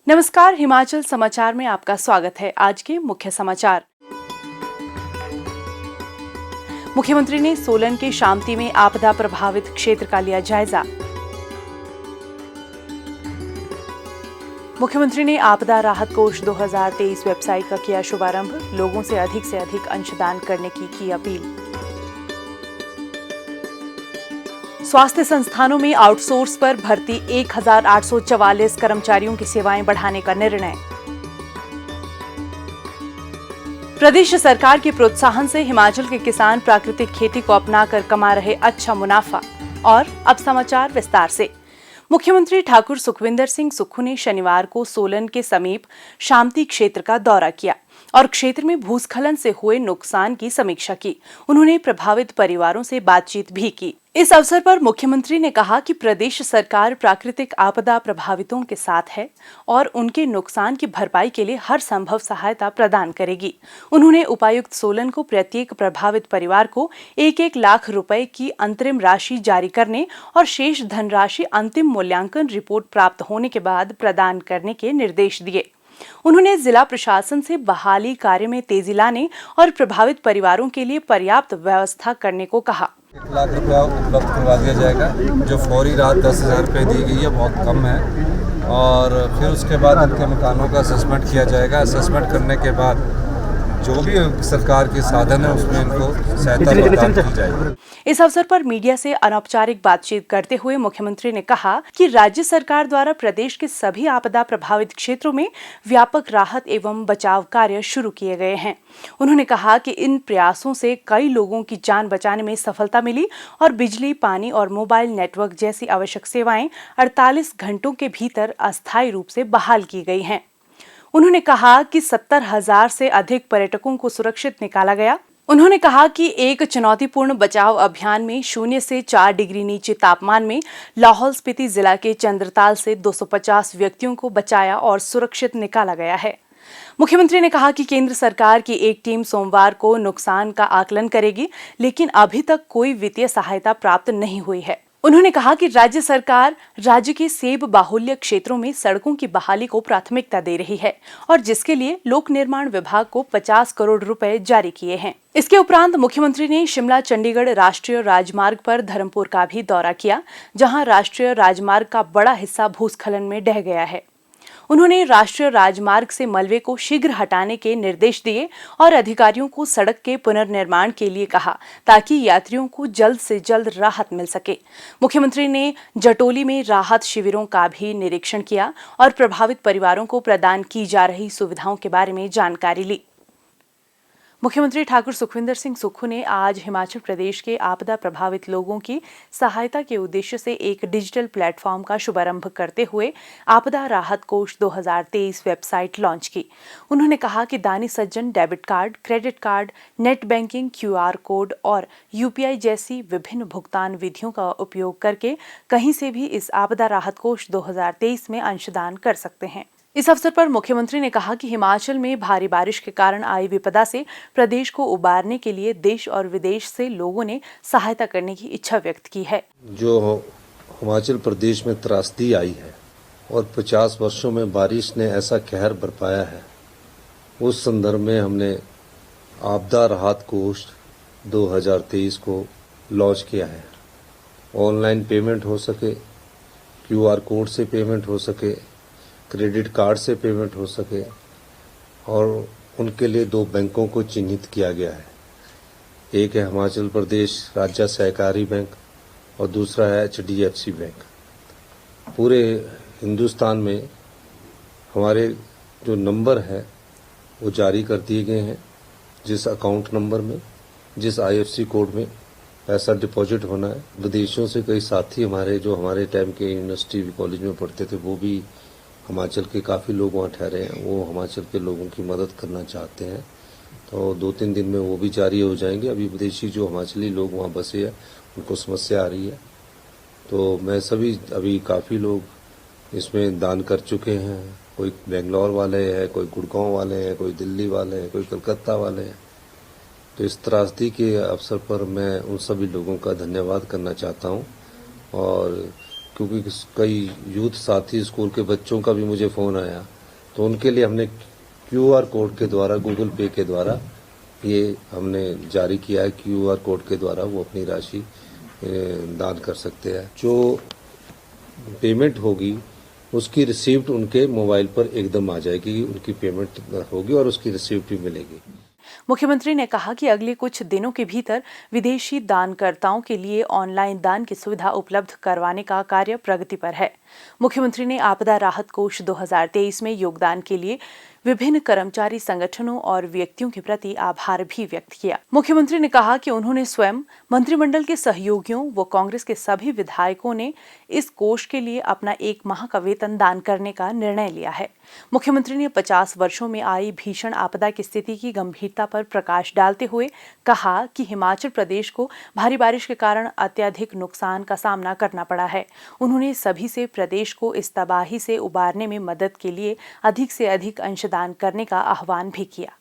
नमस्कार, हिमाचल समाचार में आपका स्वागत है। आज के मुख्य समाचार। मुख्यमंत्री ने सोलन के शामती में आपदा प्रभावित क्षेत्र का लिया जायजा। मुख्यमंत्री ने आपदा राहत कोष 2023 वेबसाइट का किया शुभारंभ। लोगों से अधिक अंशदान करने की अपील। स्वास्थ्य संस्थानों में आउटसोर्स पर भर्ती 1844 कर्मचारियों की सेवाएं बढ़ाने का निर्णय। प्रदेश सरकार के प्रोत्साहन से हिमाचल के किसान प्राकृतिक खेती को अपनाकर कमा रहे अच्छा मुनाफा। और अब समाचार विस्तार से। मुख्यमंत्री ठाकुर सुखविंदर सिंह सुक्खू ने शनिवार को सोलन के समीप शामती क्षेत्र का दौरा किया और क्षेत्र में भूस्खलन से हुए नुकसान की समीक्षा की। उन्होंने प्रभावित परिवारों से बातचीत भी की। इस अवसर पर मुख्यमंत्री ने कहा कि प्रदेश सरकार प्राकृतिक आपदा प्रभावितों के साथ है और उनके नुकसान की भरपाई के लिए हर संभव सहायता प्रदान करेगी। उन्होंने उपायुक्त सोलन को प्रत्येक प्रभावित परिवार को 1-1 लाख रुपए की अंतरिम राशि जारी करने और शेष धनराशि अंतिम मूल्यांकन रिपोर्ट प्राप्त होने के बाद प्रदान करने के निर्देश दिए। उन्होंने जिला प्रशासन से बहाली कार्य में तेजी लाने और प्रभावित परिवारों के लिए पर्याप्त व्यवस्था करने को कहा। 1 लाख रुपया उपलब्ध करवा दिया जाएगा। जो फौरी राहत 10,000 रुपये दी गई है बहुत कम है, और फिर उसके बाद उनके मकानों का असेसमेंट किया जाएगा। असेसमेंट करने के बाद जो भी सरकार के साधन है उसमें इनको सहायता प्रदान की जाएगी। इस अवसर पर मीडिया से अनौपचारिक बातचीत करते हुए मुख्यमंत्री ने कहा कि राज्य सरकार द्वारा प्रदेश के सभी आपदा प्रभावित क्षेत्रों में व्यापक राहत एवं बचाव कार्य शुरू किए गए हैं। उन्होंने कहा कि इन प्रयासों से कई लोगों की जान बचाने में सफलता मिली और बिजली, पानी और मोबाइल नेटवर्क जैसी आवश्यक सेवाएं 48 घंटों के भीतर अस्थायी रूप से बहाल की गई हैं। उन्होंने कहा कि 70,000 से अधिक पर्यटकों को सुरक्षित निकाला गया। उन्होंने कहा कि एक चुनौतीपूर्ण बचाव अभियान में 0 से 4 डिग्री नीचे तापमान में लाहौल स्पीति जिला के चंद्रताल से 250 व्यक्तियों को बचाया और सुरक्षित निकाला गया है। मुख्यमंत्री ने कहा कि केंद्र सरकार की एक टीम सोमवार को नुकसान का आकलन करेगी, लेकिन अभी तक कोई वित्तीय सहायता प्राप्त नहीं हुई है। उन्होंने कहा कि राज्य सरकार राज्य के सेब बाहुल्य क्षेत्रों में सड़कों की बहाली को प्राथमिकता दे रही है और जिसके लिए लोक निर्माण विभाग को 50 करोड़ रुपए जारी किए हैं। इसके उपरांत मुख्यमंत्री ने शिमला चंडीगढ़ राष्ट्रीय राजमार्ग पर धर्मपुर का भी दौरा किया, जहां राष्ट्रीय राजमार्ग का बड़ा हिस्सा भूस्खलन में ढह गया है। उन्होंने राष्ट्रीय राजमार्ग से मलबे को शीघ्र हटाने के निर्देश दिए और अधिकारियों को सड़क के पुनर्निर्माण के लिए कहा ताकि यात्रियों को जल्द से जल्द राहत मिल सके। मुख्यमंत्री ने जटोली में राहत शिविरों का भी निरीक्षण किया और प्रभावित परिवारों को प्रदान की जा रही सुविधाओं के बारे में जानकारी ली। मुख्यमंत्री ठाकुर सुखविंदर सिंह सुक्खू ने आज हिमाचल प्रदेश के आपदा प्रभावित लोगों की सहायता के उद्देश्य से एक डिजिटल प्लेटफॉर्म का शुभारंभ करते हुए आपदा राहत कोष 2023 वेबसाइट लॉन्च की। उन्होंने कहा कि दानी सज्जन debit card, credit card, net banking, QR code और UPI जैसी विभिन्न भुगतान विधियों का उपयोग करके कहीं से भी इस आपदा राहत कोष 2023 में अंशदान कर सकते हैं। इस अवसर पर मुख्यमंत्री ने कहा कि हिमाचल में भारी बारिश के कारण आई विपदा से प्रदेश को उबारने के लिए देश और विदेश से लोगों ने सहायता करने की इच्छा व्यक्त की है। जो हिमाचल प्रदेश में त्रासदी आई है और 50 वर्षों में बारिश ने ऐसा कहर बरपाया है, उस संदर्भ में हमने आपदा राहत कोष 2023 को लॉन्च किया है। ऑनलाइन पेमेंट हो सके, QR कोड से पेमेंट हो सके, क्रेडिट कार्ड से पेमेंट हो सके, और उनके लिए 2 बैंकों को चिन्हित किया गया है। एक है हिमाचल प्रदेश राज्य सहकारी बैंक और दूसरा है HDFC बैंक। पूरे हिंदुस्तान में हमारे जो नंबर है वो जारी कर दिए गए हैं, जिस अकाउंट नंबर में, जिस IFSC कोड में पैसा डिपॉजिट होना है। विदेशों से कई साथी हमारे जो हमारे टाइम के यूनिवर्सिटी कॉलेज में पढ़ते थे, वो भी हिमाचल के काफ़ी लोग वहाँ ठहरे हैं। वो हिमाचल के लोगों की मदद करना चाहते हैं, तो 2-3 दिन में वो भी जारी हो जाएंगे। अभी विदेशी जो हिमाचली लोग वहाँ बसे हैं उनको समस्या आ रही है, तो मैं सभी अभी काफ़ी लोग इसमें दान कर चुके हैं। कोई बेंगलोर वाले हैं, कोई गुड़गांव वाले हैं, कोई दिल्ली वाले हैं, कोई कलकत्ता वाले हैं। तो इस त्रासदी के अवसर पर मैं उन सभी लोगों का धन्यवाद करना चाहता हूँ। और क्योंकि कई यूथ साथी, स्कूल के बच्चों का भी मुझे फ़ोन आया तो उनके लिए हमने QR कोड के द्वारा, गूगल पे के द्वारा ये हमने जारी किया है। QR कोड के द्वारा वो अपनी राशि दान कर सकते हैं। जो पेमेंट होगी उसकी रिसीप्ट उनके मोबाइल पर एकदम आ जाएगी, उनकी पेमेंट होगी और उसकी रिसीप्ट भी मिलेगी। मुख्यमंत्री ने कहा कि अगले कुछ दिनों के भीतर विदेशी दानकर्ताओं के लिए ऑनलाइन दान की सुविधा उपलब्ध करवाने का कार्य प्रगति पर है। मुख्यमंत्री ने आपदा राहत कोष 2023 में योगदान के लिए विभिन्न कर्मचारी संगठनों और व्यक्तियों के प्रति आभार भी व्यक्त किया। मुख्यमंत्री ने कहा कि उन्होंने स्वयं, मंत्रिमंडल के सहयोगियों व कांग्रेस के सभी विधायकों ने इस कोष के लिए अपना 1 माह का वेतन दान करने का निर्णय लिया है। मुख्यमंत्री ने 50 वर्षों में आई भीषण आपदा की स्थिति की गंभीरता पर प्रकाश डालते हुए कहा कि हिमाचल प्रदेश को भारी बारिश के कारण अत्यधिक नुकसान का सामना करना पड़ा है। उन्होंने सभी से प्रदेश को इस तबाही से उबारने में मदद के लिए अधिक से अधिक अंशदान करने का आह्वान भी किया।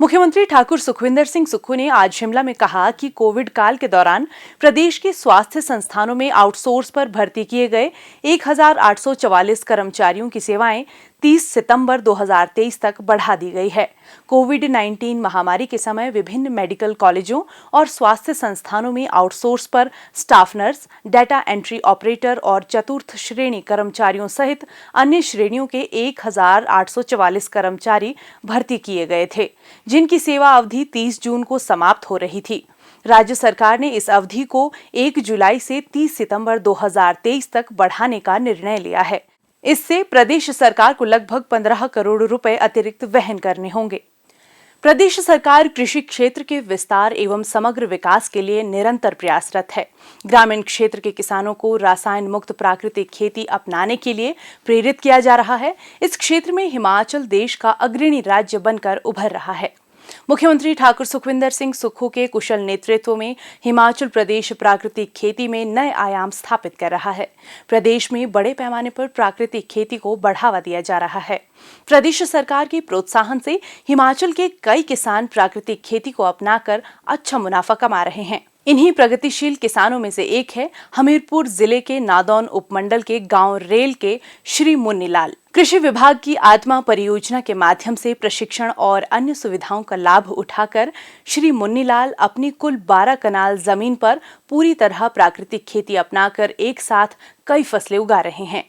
मुख्यमंत्री ठाकुर सुखविंदर सिंह सुक्खू ने आज शिमला में कहा कि कोविड काल के दौरान प्रदेश के स्वास्थ्य संस्थानों में आउटसोर्स पर भर्ती किए गए 1844 कर्मचारियों की सेवाएं 30 सितंबर 2023 तक बढ़ा दी गई है। कोविड-19 महामारी के समय विभिन्न मेडिकल कॉलेजों और स्वास्थ्य संस्थानों में आउटसोर्स पर staff nurse, data entry operator और चतुर्थ श्रेणी कर्मचारियों सहित अन्य श्रेणियों के 1844 कर्मचारी भर्ती किए गए थे, जिनकी सेवा अवधि 30 जून को समाप्त हो रही थी। राज्य सरकार ने इस अवधि को 1 जुलाई से 30 सितंबर 2023 तक बढ़ाने का निर्णय लिया है। इससे प्रदेश सरकार को लगभग 15 करोड़ रुपए अतिरिक्त वहन करने होंगे। प्रदेश सरकार कृषि क्षेत्र के विस्तार एवं समग्र विकास के लिए निरंतर प्रयासरत है। ग्रामीण क्षेत्र के किसानों को रसायन मुक्त प्राकृतिक खेती अपनाने के लिए प्रेरित किया जा रहा है। इस क्षेत्र में हिमाचल देश का अग्रणी राज्य बनकर उभर रहा है। मुख्यमंत्री ठाकुर सुखविंदर सिंह सुक्खू के कुशल नेतृत्व में हिमाचल प्रदेश प्राकृतिक खेती में नए आयाम स्थापित कर रहा है। प्रदेश में बड़े पैमाने पर प्राकृतिक खेती को बढ़ावा दिया जा रहा है। प्रदेश सरकार के प्रोत्साहन से हिमाचल के कई किसान प्राकृतिक खेती को अपनाकर अच्छा मुनाफा कमा रहे हैं। इन्हीं प्रगतिशील किसानों में से एक है हमीरपुर जिले के नादौन उपमंडल के गांव रेल के श्री मुन्नीलाल। कृषि विभाग की आत्मा परियोजना के माध्यम से प्रशिक्षण और अन्य सुविधाओं का लाभ उठाकर श्री मुन्नीलाल अपनी कुल 12 कनाल जमीन पर पूरी तरह प्राकृतिक खेती अपनाकर एक साथ कई फसलें उगा रहे हैं।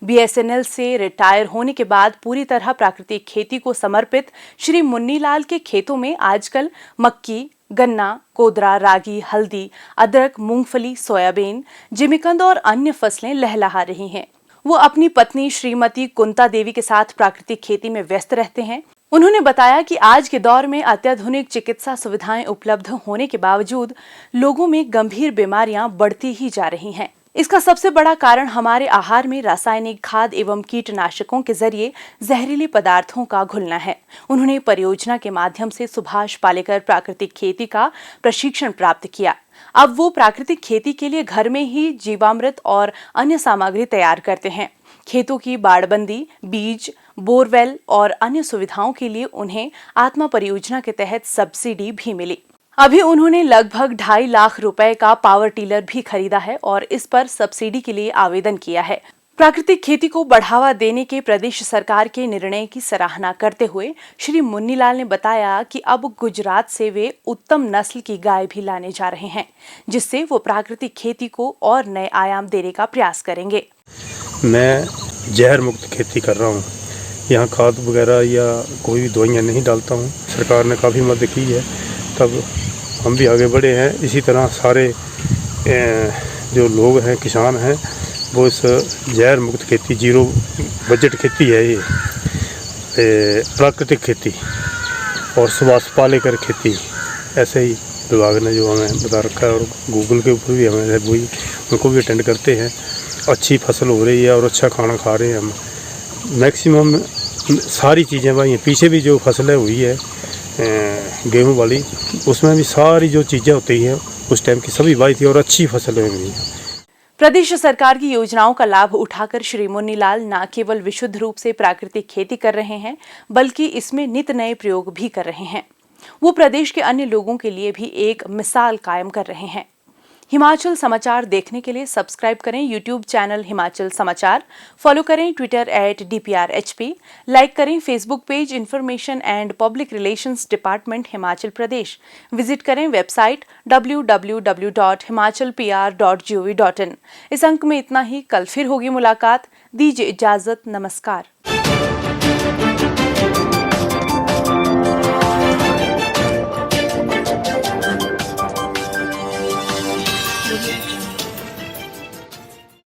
BSNL से रिटायर होने के बाद पूरी तरह प्राकृतिक खेती को समर्पित श्री मुन्नीलाल के खेतों में आजकल मक्की, गन्ना, कोदरा, रागी, हल्दी, अदरक, मूंगफली, सोयाबीन, जिमीकंद और अन्य फसलें लहलहा रही हैं। वो अपनी पत्नी श्रीमती कुंता देवी के साथ प्राकृतिक खेती में व्यस्त रहते हैं। उन्होंने बताया कि आज के दौर में अत्याधुनिक चिकित्सा सुविधाएं उपलब्ध होने के बावजूद लोगों में गंभीर बीमारियां बढ़ती ही जा रही हैं। इसका सबसे बड़ा कारण हमारे आहार में रासायनिक खाद एवं कीटनाशकों के जरिए जहरीले पदार्थों का घुलना है। उन्होंने परियोजना के माध्यम से सुभाष पालेकर प्राकृतिक खेती का प्रशिक्षण प्राप्त किया। अब वो प्राकृतिक खेती के लिए घर में ही जीवामृत और अन्य सामग्री तैयार करते हैं। खेतों की बाड़बंदी, बीज, बोरवेल और अन्य सुविधाओं के लिए उन्हें आत्मा परियोजना के तहत सब्सिडी भी मिली। अभी उन्होंने लगभग 2.5 लाख रुपए का पावर टीलर भी खरीदा है और इस पर सब्सिडी के लिए आवेदन किया है। प्राकृतिक खेती को बढ़ावा देने के प्रदेश सरकार के निर्णय की सराहना करते हुए श्री मुन्नीलाल ने बताया कि अब गुजरात से वे उत्तम नस्ल की गाय भी लाने जा रहे हैं, जिससे वो प्राकृतिक खेती को और नए आयाम देने का प्रयास करेंगे। मैं जहर मुक्त खेती कर रहा हूँ। यहाँ खाद वगैरह या कोई भी दवाइयाँ नहीं डालता हूँ। सरकार ने काफ़ी मदद की है, तब हम भी आगे बढ़े हैं। इसी तरह सारे जो लोग हैं, किसान हैं, वो इस जहर मुक्त खेती, जीरो बजट खेती है ये प्राकृतिक खेती और सुभाष पालेकर खेती, ऐसे ही विभाग ने जो हमें बता रखा है और गूगल के ऊपर भी हमें वही उनको भी अटेंड करते हैं। अच्छी फसल हो रही है और अच्छा खाना खा रहे हैं हम। मैक्सिमम सारी चीज़ें भाई पीछे भी जो फसलें हुई है गेहूं वाली, उसमें भी सारी जो चीज़ें होती हैं उस टाइम की सभी वाई थी और अच्छी फसलें हुई हैं। प्रदेश सरकार की योजनाओं का लाभ उठाकर श्री मुन्नीलाल न केवल विशुद्ध रूप से प्राकृतिक खेती कर रहे हैं, बल्कि इसमें नित नए प्रयोग भी कर रहे हैं। वो प्रदेश के अन्य लोगों के लिए भी एक मिसाल कायम कर रहे हैं। हिमाचल समाचार देखने के लिए सब्सक्राइब करें यूट्यूब चैनल हिमाचल समाचार, फॉलो करें ट्विटर @DPRHP, लाइक करें Facebook page information and public relations department Himachal Pradesh, visit करें वेबसाइट www.himachalpr.gov.in। इस अंक में इतना ही, कल फिर होगी मुलाकात। दीजिए इजाजत, नमस्कार।